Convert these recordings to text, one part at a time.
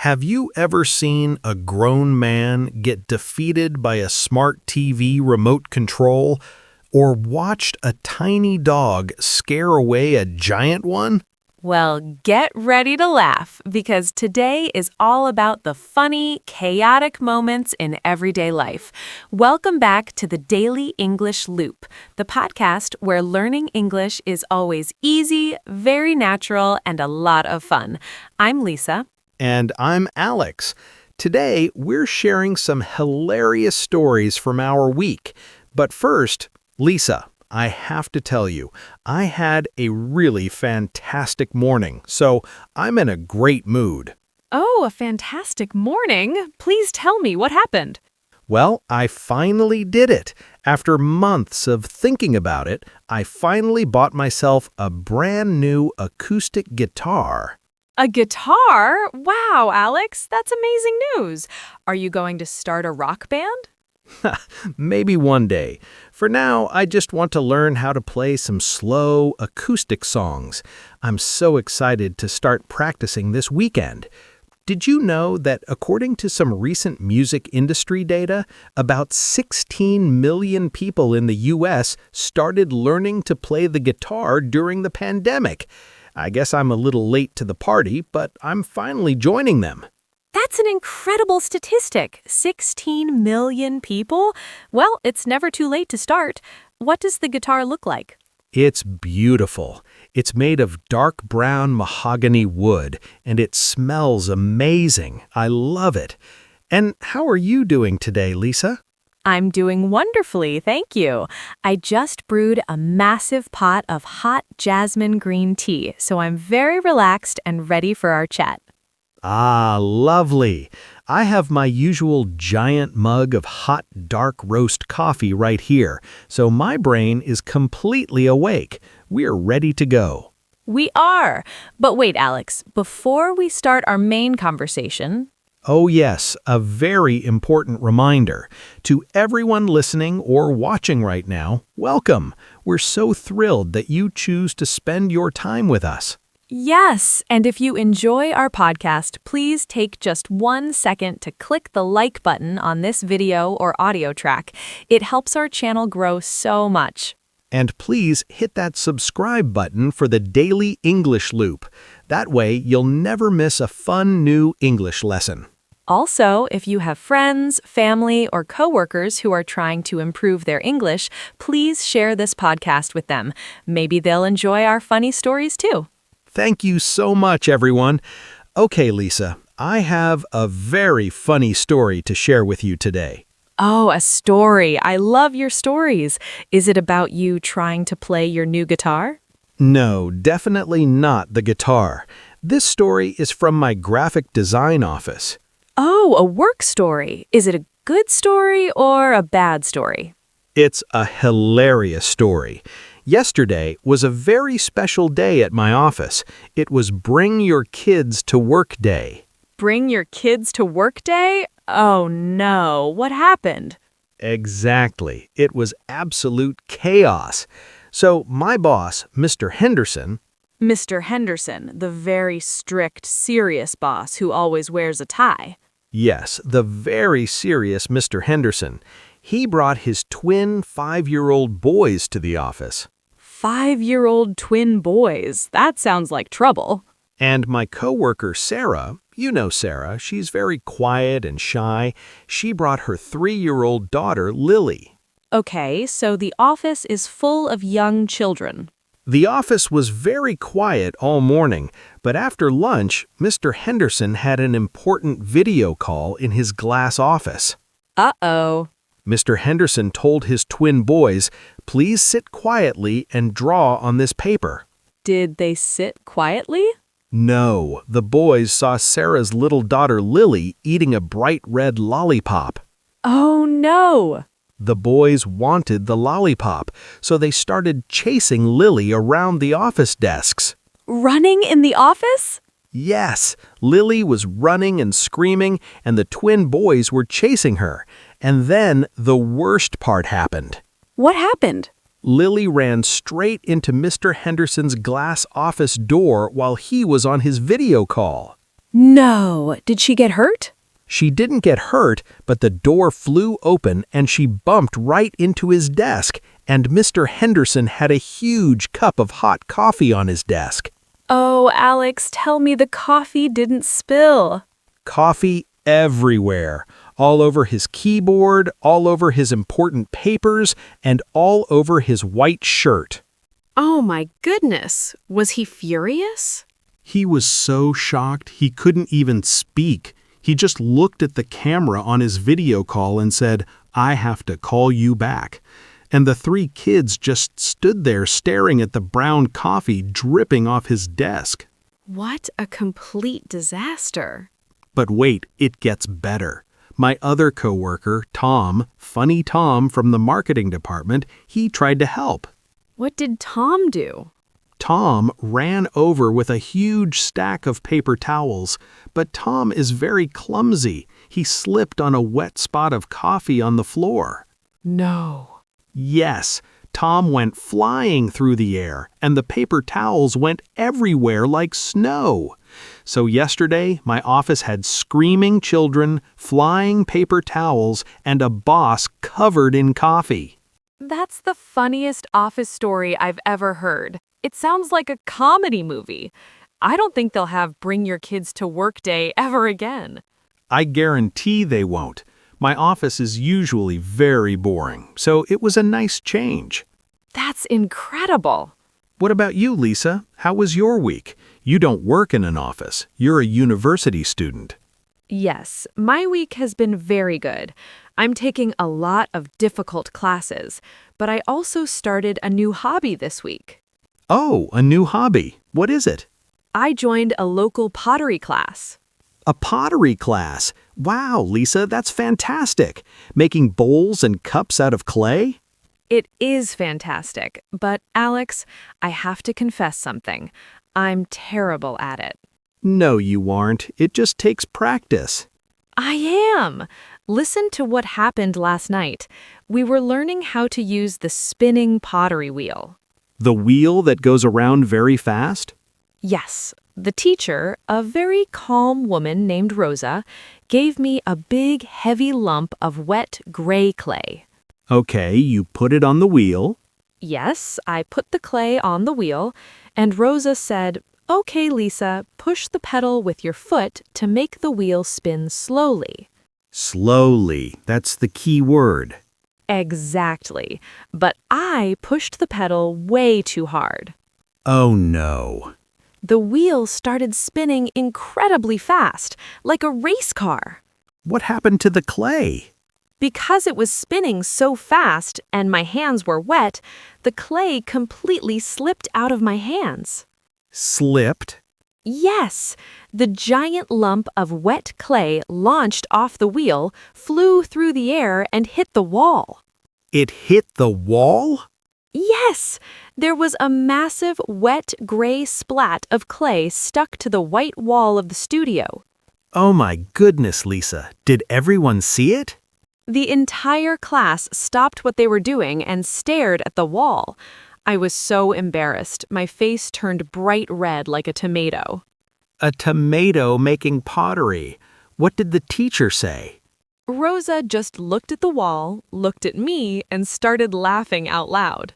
Have you ever seen a grown man get defeated by a smart TV remote control, or watched a tiny dog scare away a giant one? Well, get ready to laugh because today is all about the funny, chaotic moments in everyday life. Welcome back to the Daily English Loop, the podcast where learning English is always easy, very natural, and a lot of fun. I'm Lisa. And I'm Alex. Today, we're sharing some hilarious stories from our week. But first, Lisa, I have to tell you, I had a really fantastic morning, so I'm in a great mood. Oh, a fantastic morning. Please tell me what happened. Well, I finally did it. After months of thinking about it, I finally bought myself a brand new acoustic guitar. A guitar? Wow, Alex, that's amazing news. Are you going to start a rock band? Maybe one day. For now, I just want to learn how to play some slow acoustic songs. I'm so excited to start practicing this weekend. Did you know that according to some recent music industry data, about 16 million people in the U.S. started learning to play the guitar during the pandemic? I guess I'm a little late to the party, but I'm finally joining them. That's an incredible statistic. 16 million people? Well, it's never too late to start. What does the guitar look like? It's beautiful. It's made of dark brown mahogany wood, and it smells amazing. I love it. And how are you doing today, Lisa? I'm doing wonderfully, thank you. I just brewed a massive pot of hot jasmine green tea, so I'm very relaxed and ready for our chat. Ah, lovely. I have my usual giant mug of hot dark roast coffee right here, so my brain is completely awake. We're ready to go. We are. But wait, Alex, before we start our main conversation... Oh yes, a very important reminder. To everyone listening or watching right now, welcome. We're so thrilled that you choose to spend your time with us. Yes, and if you enjoy our podcast, please take just 1 second to click the like button on this video or audio track. It helps our channel grow so much. And please hit that subscribe button for the Daily English Loop. That way, you'll never miss a fun new English lesson. Also, if you have friends, family, or coworkers who are trying to improve their English, please share this podcast with them. Maybe they'll enjoy our funny stories too. Thank you so much, everyone. Okay, Lisa, I have a very funny story to share with you today. Oh, a story. I love your stories. Is it about you trying to play your new guitar? No, definitely not the guitar. This story is from my graphic design office. Oh, a work story. Is it a good story or a bad story? It's a hilarious story. Yesterday was a very special day at my office. It was Bring Your Kids to Work Day. Bring your kids to work day? Oh no, what happened? Exactly. It was absolute chaos. So my boss, Mr. Henderson, Mr. Henderson, the very strict, serious boss who always wears a tie. yes, the very serious Mr. Henderson, he brought his twin 5-year-old boys to the office. 5-year-old twin boys. That sounds like trouble. And my coworker, Sarah, you know Sarah, she's very quiet and shy. She brought her 3-year-old daughter, Lily. Okay, so the office is full of young children. The office was very quiet all morning, but after lunch, Mr. Henderson had an important video call in his glass office. Uh-oh. Mr. Henderson told his twin boys, please sit quietly and draw on this paper. Did they sit quietly? No, the boys saw Sarah's little daughter Lily eating a bright red lollipop. Oh no! The boys wanted the lollipop, so they started chasing Lily around the office desks. Running in the office? Yes, Lily was running and screaming, and the twin boys were chasing her. And then the worst part happened. What happened? Lily ran straight into Mr. Henderson's glass office door while he was on his video call. No, did she get hurt? She didn't get hurt, but the door flew open and she bumped right into his desk, and Mr. Henderson had a huge cup of hot coffee on his desk. Oh, Alex, tell me the coffee didn't spill. Coffee everywhere, all over his keyboard, all over his important papers, and all over his white shirt. Oh my goodness, was he furious? He was so shocked he couldn't even speak. He just looked at the camera on his video call and said, "I have to call you back." And the three kids just stood there staring at the brown coffee dripping off his desk. What a complete disaster. But wait, it gets better. My other coworker, Tom, Funny Tom from the marketing department, he tried to help. What did Tom do? Tom ran over with a huge stack of paper towels, but Tom is very clumsy. He slipped on a wet spot of coffee on the floor. No. Yes, Tom went flying through the air, and the paper towels went everywhere like snow. So yesterday, my office had screaming children, flying paper towels, and a boss covered in coffee. That's the funniest office story I've ever heard. It sounds like a comedy movie. I don't think they'll have Bring Your Kids to Work Day ever again. I guarantee they won't. My office is usually very boring, so it was a nice change. That's incredible. What about you, Lisa? How was your week? You don't work in an office. You're a university student. Yes, my week has been very good. I'm taking a lot of difficult classes, but I also started a new hobby this week. Oh, a new hobby. What is it? I joined a local pottery class. A pottery class. Wow, Lisa, that's fantastic. Making bowls and cups out of clay? It is fantastic, but Alex, I have to confess something. I'm terrible at it. No, you aren't. It just takes practice. I am. Listen to what happened last night. We were learning how to use the spinning pottery wheel. The wheel that goes around very fast? Yes, the teacher, a very calm woman named Rosa, gave me a big, heavy lump of wet gray clay. Okay, you put it on the wheel. Yes, I put the clay on the wheel, and Rosa said, "Okay, Lisa, push the pedal with your foot to make the wheel spin slowly." Slowly. That's the key word. Exactly. But I pushed the pedal way too hard. Oh no. The wheel started spinning incredibly fast, like a race car. What happened to the clay? Because it was spinning so fast and my hands were wet, the clay completely slipped out of my hands. Slipped? Yes, the giant lump of wet clay launched off the wheel, flew through the air, and hit the wall. It hit the wall? Yes, there was a massive wet gray splat of clay stuck to the white wall of the studio. Oh my goodness, Lisa. Did everyone see it? The entire class stopped what they were doing and stared at the wall. I was so embarrassed. My face turned bright red like a tomato. A tomato making pottery. What did the teacher say? Rosa just looked at the wall, looked at me, and started laughing out loud.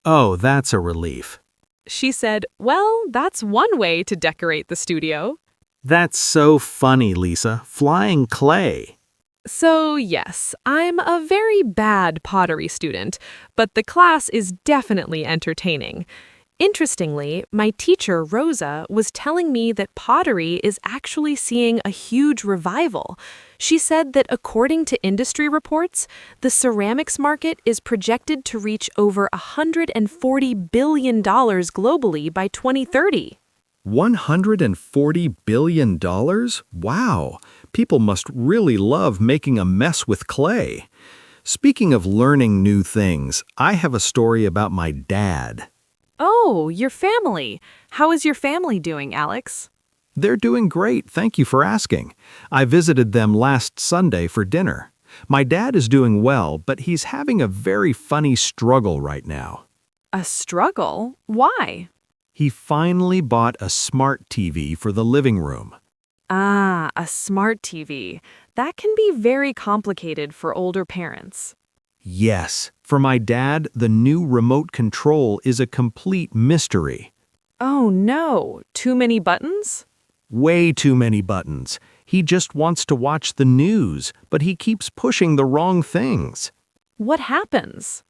Oh, that's a relief. She said, "Well, that's one way to decorate the studio." That's so funny, Lisa. Flying clay. So yes, I'm a very bad pottery student, but the class is definitely entertaining. Interestingly, my teacher, Rosa, was telling me that pottery is actually seeing a huge revival. She said that according to industry reports, the ceramics market is projected to reach over $140 billion globally by 2030. $140 billion? Wow! People must really love making a mess with clay. Speaking of learning new things, I have a story about my dad. Oh, your family. How is your family doing, Alex? They're doing great, thank you for asking. I visited them last Sunday for dinner. My dad is doing well, but he's having a very funny struggle right now. A struggle? Why? He finally bought a smart TV for the living room. Ah, a smart TV. That can be very complicated for older parents. Yes, for my dad, the new remote control is a complete mystery. Oh no, too many buttons? Way too many buttons. He just wants to watch the news, but he keeps pushing the wrong things. What happens?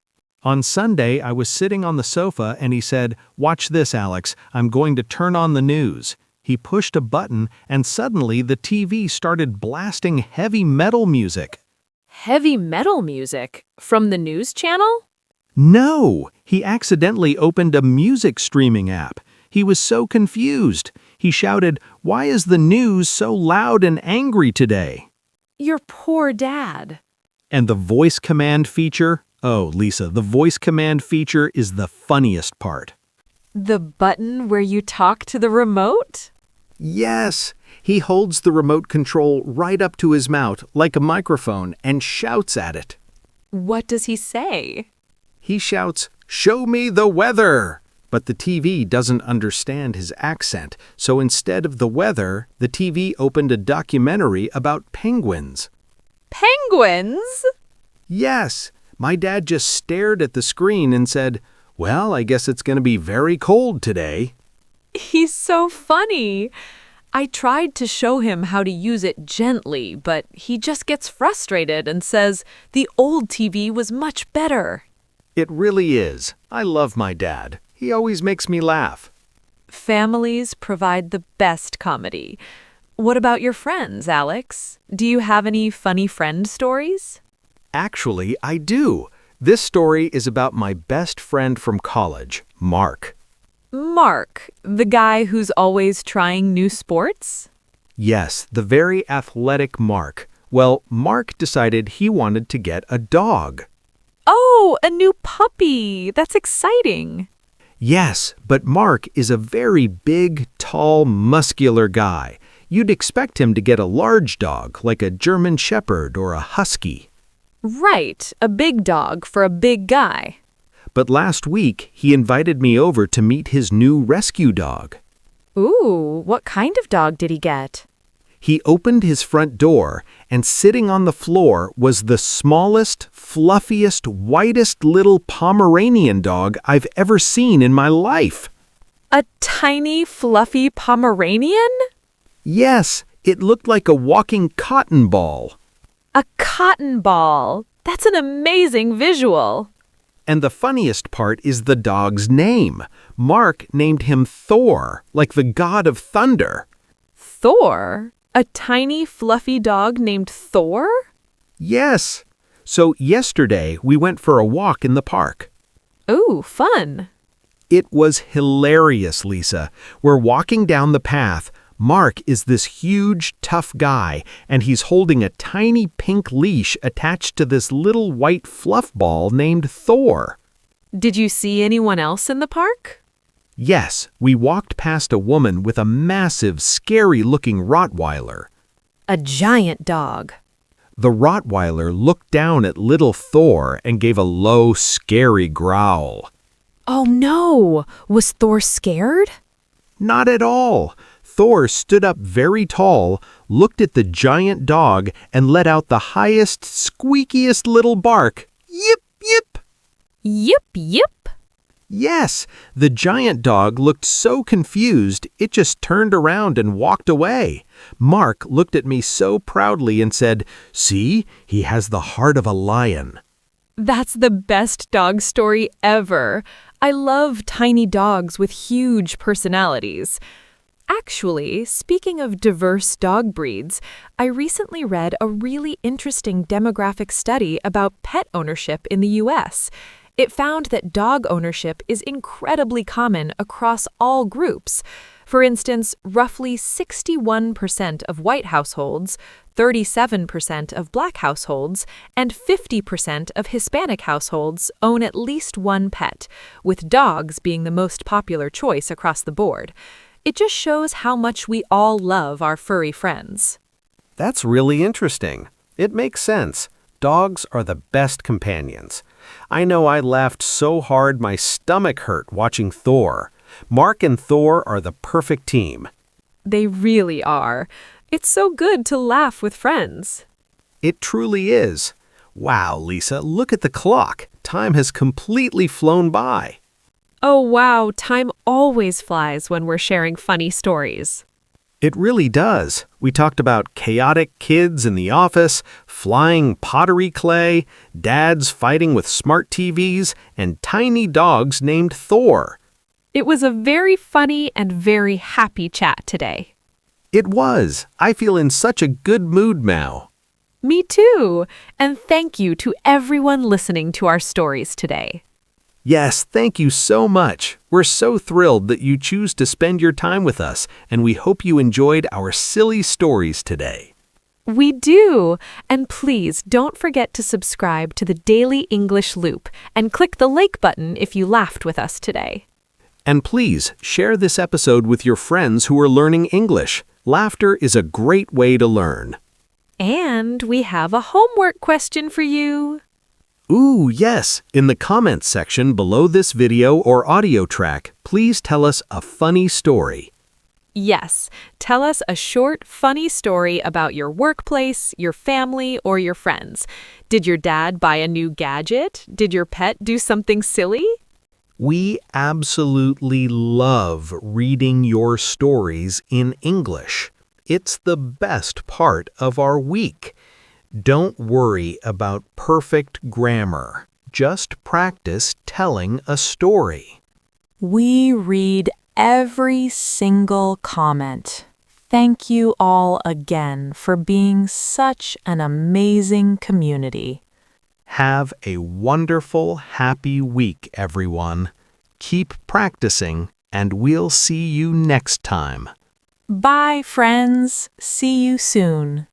On Sunday, I was sitting on the sofa and he said, "Watch this, Alex. I'm going to turn on the news." He pushed a button and suddenly the TV started blasting heavy metal music. Heavy metal music? From the news channel? No, he accidentally opened a music streaming app. He was so confused. He shouted, "Why is the news so loud and angry today?" Your poor dad. And the voice command feature? Oh, Lisa, the voice command feature is the funniest part. The button where you talk to the remote? Yes, he holds the remote control right up to his mouth like a microphone and shouts at it. What does he say? He shouts, "Show me the weather!" But the TV doesn't understand his accent, so instead of the weather, the TV opened a documentary about penguins. Penguins? Yes, my dad just stared at the screen and said, "Well, I guess it's going to be very cold today." He's so funny. I tried to show him how to use it gently, but he just gets frustrated and says the old TV was much better. It really is. I love my dad. He always makes me laugh. Families provide the best comedy. What about your friends, Alex? Do you have any funny friend stories? Actually, I do. This story is about my best friend from college, Mark. Mark, the guy who's always trying new sports? Yes, the very athletic Mark. Well, Mark decided he wanted to get a dog. Oh, a new puppy. That's exciting. Yes, but Mark is a very big, tall, muscular guy. You'd expect him to get a large dog, like a German Shepherd or a Husky. Right, a big dog for a big guy. But last week, he invited me over to meet his new rescue dog. Ooh, what kind of dog did he get? He opened his front door, and sitting on the floor was the smallest, fluffiest, whitest little Pomeranian dog I've ever seen in my life. A tiny, fluffy Pomeranian? Yes, it looked like a walking cotton ball. A cotton ball. That's an amazing visual. And the funniest part is the dog's name. Mark named him Thor, like the god of thunder. Thor? A tiny, fluffy dog named Thor? Yes. So yesterday we went for a walk in the park. Ooh, fun. It was hilarious, Lisa. We're walking down the path. Mark is this huge, tough guy, and he's holding a tiny pink leash attached to this little white fluff ball named Thor. Did you see anyone else in the park? Yes, we walked past a woman with a massive, scary-looking Rottweiler. A giant dog. The Rottweiler looked down at little Thor and gave a low, scary growl. Oh no! Was Thor scared? Not at all. Thor stood up very tall, looked at the giant dog, and let out the highest, squeakiest little bark. Yip, yip! Yip, yip! Yes, the giant dog looked so confused, it just turned around and walked away. Mark looked at me so proudly and said, "See, he has the heart of a lion." That's the best dog story ever. I love tiny dogs with huge personalities. Actually, speaking of diverse dog breeds, I recently read a really interesting demographic study about pet ownership in the U.S. It found that dog ownership is incredibly common across all groups. For instance, roughly 61% of white households, 37% of black households, and 50% of Hispanic households own at least one pet, with dogs being the most popular choice across the board. It just shows how much we all love our furry friends. That's really interesting. It makes sense. Dogs are the best companions. I know I laughed so hard my stomach hurt watching Thor. Mark and Thor are the perfect team. They really are. It's so good to laugh with friends. It truly is. Wow, Lisa, look at the clock. Time has completely flown by. Oh wow, time always flies when we're sharing funny stories. It really does. We talked about chaotic kids in the office, flying pottery clay, dads fighting with smart TVs, and tiny dogs named Thor. It was a very funny and very happy chat today. It was. I feel in such a good mood now. Me too. And thank you to everyone listening to our stories today. Yes, thank you so much. We're so thrilled that you choose to spend your time with us, and we hope you enjoyed our silly stories today. We do. And please don't forget to subscribe to the Daily English Loop and click the like button if you laughed with us today. And please share this episode with your friends who are learning English. Laughter is a great way to learn. And we have a homework question for you. Ooh, yes. In the comments section below this video or audio track, please tell us a funny story. Yes, tell us a short, funny story about your workplace, your family, or your friends. Did your dad buy a new gadget? Did your pet do something silly? We absolutely love reading your stories in English. It's the best part of our week. Don't worry about perfect grammar. Just practice telling a story. We read every single comment. Thank you all again for being such an amazing community. Have a wonderful, happy week, everyone. Keep practicing, and we'll see you next time. Bye, friends. See you soon.